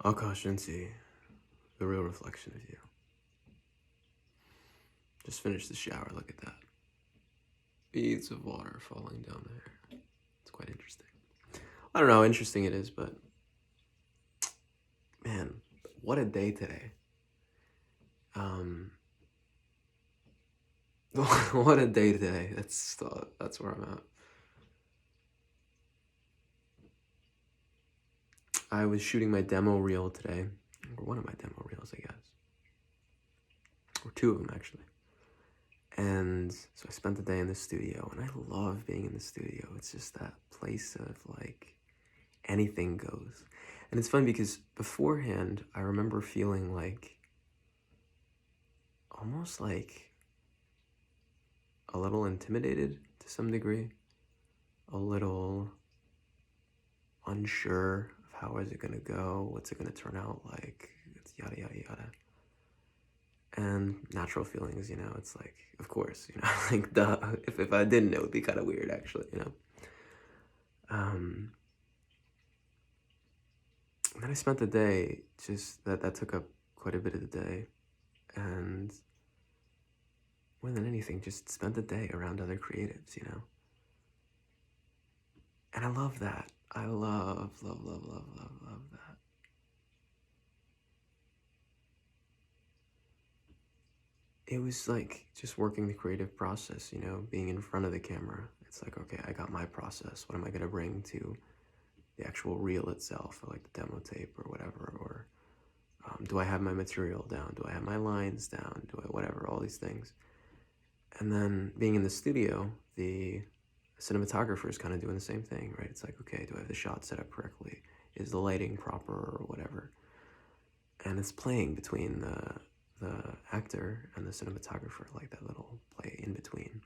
Akashanti, the real reflection of you. Just finished the shower, look at that. Beads of water falling down the hair. It's quite interesting. I don't know how interesting it is, but man, what a day today. What a day today. That's where I'm at. I was shooting my demo reel today, or one of my demo reels, I guess, or two of them actually. And so I spent the day in the studio, and I love being in the studio. It's just that place of like anything goes. And it's fun because beforehand, I remember feeling like almost like a little intimidated to some degree, a little unsure of how is it gonna go, what's it gonna turn out like, it's yada yada yada. And natural feelings, it's like, of course, like duh. If I didn't, it would be kind of weird actually, And then I spent the day, just that took up quite a bit of the day, and more than anything, just spent the day around other creatives, And I love that. I love that. It was like just working the creative process, being in front of the camera. It's like, okay, I got my process. What am I gonna bring to the actual reel itself, or like the demo tape or whatever? Or do I have my material down? Do I have my lines down? Do I whatever, all these things. And then being in the studio, the cinematographer is kind of doing the same thing, right? It's like, okay, do I have the shot set up correctly? Is the lighting proper or whatever? And it's playing between the actor and the cinematographer, like that little play in between,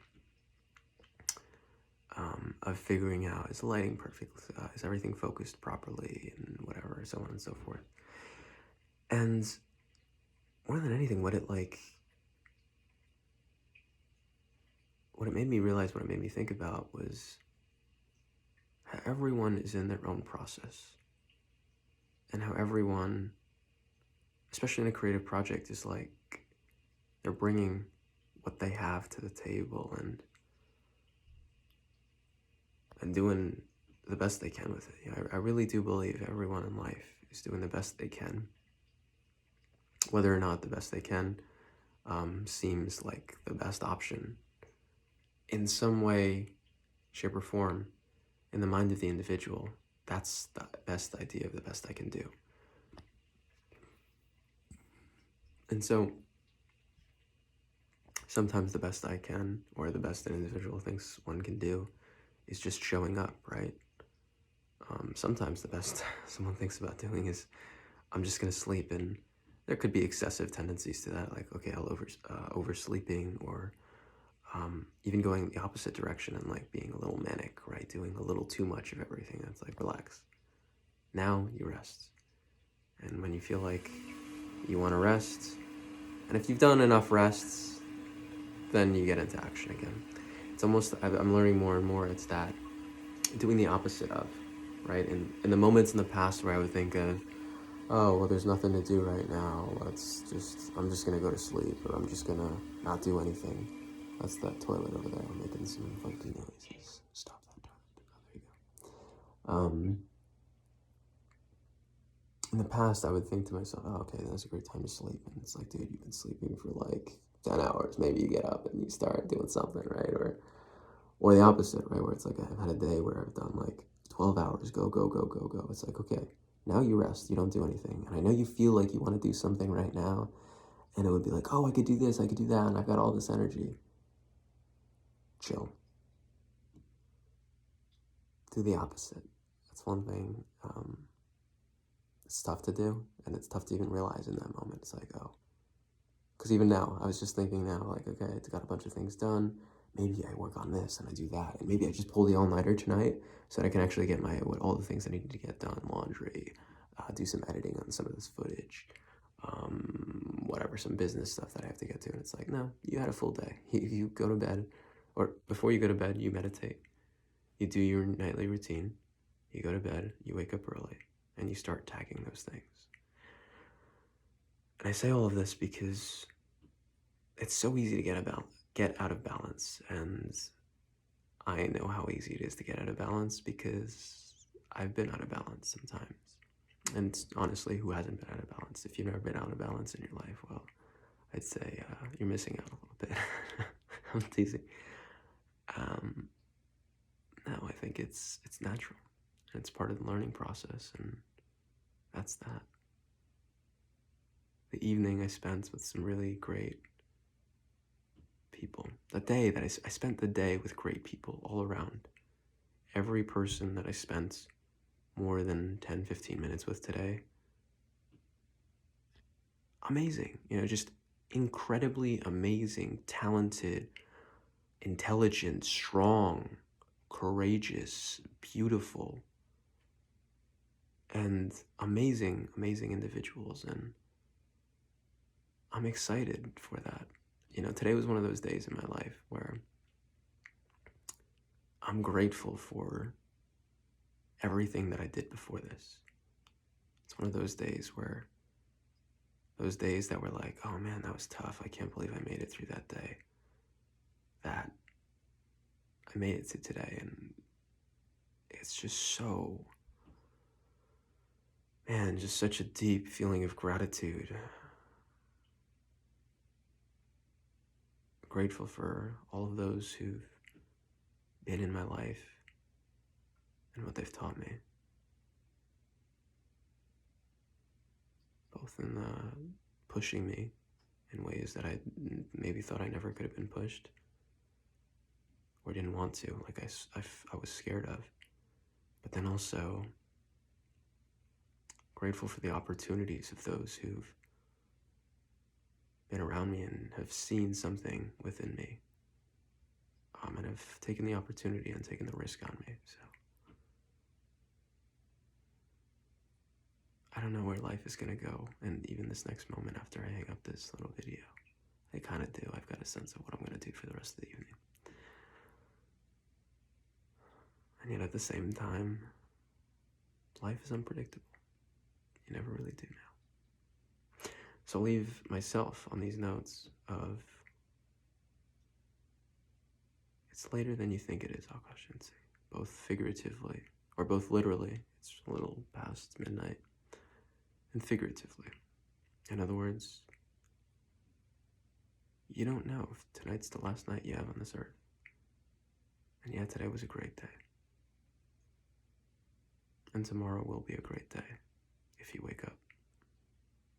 of figuring out, is the lighting perfect? Is everything focused properly, and whatever, so on and so forth. And more than anything, what it made me realize, what it made me think about, was how everyone is in their own process, and how everyone, especially in a creative project, is like they're bringing what they have to the table and doing the best they can with it. I really do believe everyone in life is doing the best they can. Whether or not the best they can seems like the best option in some way, shape, or form, in the mind of the individual, that's the best idea of the best I can do. And so sometimes the best I can, or the best an individual thinks one can do, is just showing up, right? Sometimes the best someone thinks about doing is, I'm just gonna sleep, and there could be excessive tendencies to that, like, okay, I'll oversleeping, or even going the opposite direction and like being a little manic, right? Doing a little too much of everything. That's like, relax. Now you rest. And when you feel like you want to rest, and if you've done enough rests, then you get into action again. It's almost, I'm learning more and more, it's that doing the opposite of, right? In the moments in the past where I would think of, oh, well, there's nothing to do right now, I'm just gonna go to sleep, or I'm just gonna not do anything. That's that toilet over there making some funky noises. Stop that toilet. Oh, there you go. In the past, I would think to myself, oh, okay, that's a great time to sleep. And it's like, dude, you've been sleeping for like 10 hours. Maybe you get up and you start doing something, right? Or the opposite, right? Where it's like, I've had a day where I've done like 12 hours, go, go, go, go, go. It's like, okay, now you rest, you don't do anything. And I know you feel like you want to do something right now. And it would be like, oh, I could do this, I could do that, and I've got all this energy. Chill. Do the opposite. That's one thing. It's tough to do, and it's tough to even realize in that moment. It's like, oh. Because even now, I was just thinking now, like, okay, I got a bunch of things done. Maybe I work on this and I do that. And maybe I just pull the all-nighter tonight so that I can actually get all the things I need to get done. Laundry, do some editing on some of this footage, whatever, some business stuff that I have to get to. And it's like, no, you had a full day. You go to bed, or before you go to bed, you meditate. You do your nightly routine. You go to bed, you wake up early, and you start tagging those things. And I say all of this because it's so easy to get out of balance, and I know how easy it is to get out of balance because I've been out of balance sometimes. And honestly, who hasn't been out of balance? If you've never been out of balance in your life, well, I'd say you're missing out a little bit. I'm teasing. Um, no, I think it's natural. It's part of the learning process, and that's that. The evening I spent with some really great people. The day that I spent the day with great people all around. Every person that I spent more than 10, 15 minutes with today, amazing. Just incredibly amazing, talented, intelligent, strong, courageous, beautiful, and amazing, amazing individuals. And I'm excited for that. Today was one of those days in my life where I'm grateful for everything that I did before this. It's one of those days that were like, oh man, that was tough. I can't believe I made it through that day. That I made it to today, and it's just so, man, just such a deep feeling of gratitude. Grateful for all of those who've been in my life and what they've taught me. Both in pushing me in ways that I maybe thought I never could have been pushed or didn't want to, like I was scared of. But then also grateful for the opportunities of those who've been around me and have seen something within me, and have taken the opportunity and taken the risk on me. So I don't know where life is gonna go, and even this next moment after I hang up this little video, I kind of do. I've got a sense of what I'm gonna do for the rest of the evening. And yet at the same time, life is unpredictable. You never really do know. So I'll leave myself on these notes of, it's later than you think it is, Akashinsi. Both figuratively, or both literally, it's a little past midnight, and figuratively. In other words, you don't know if tonight's the last night you have on this earth. And yet today was a great day. And tomorrow will be a great day if you wake up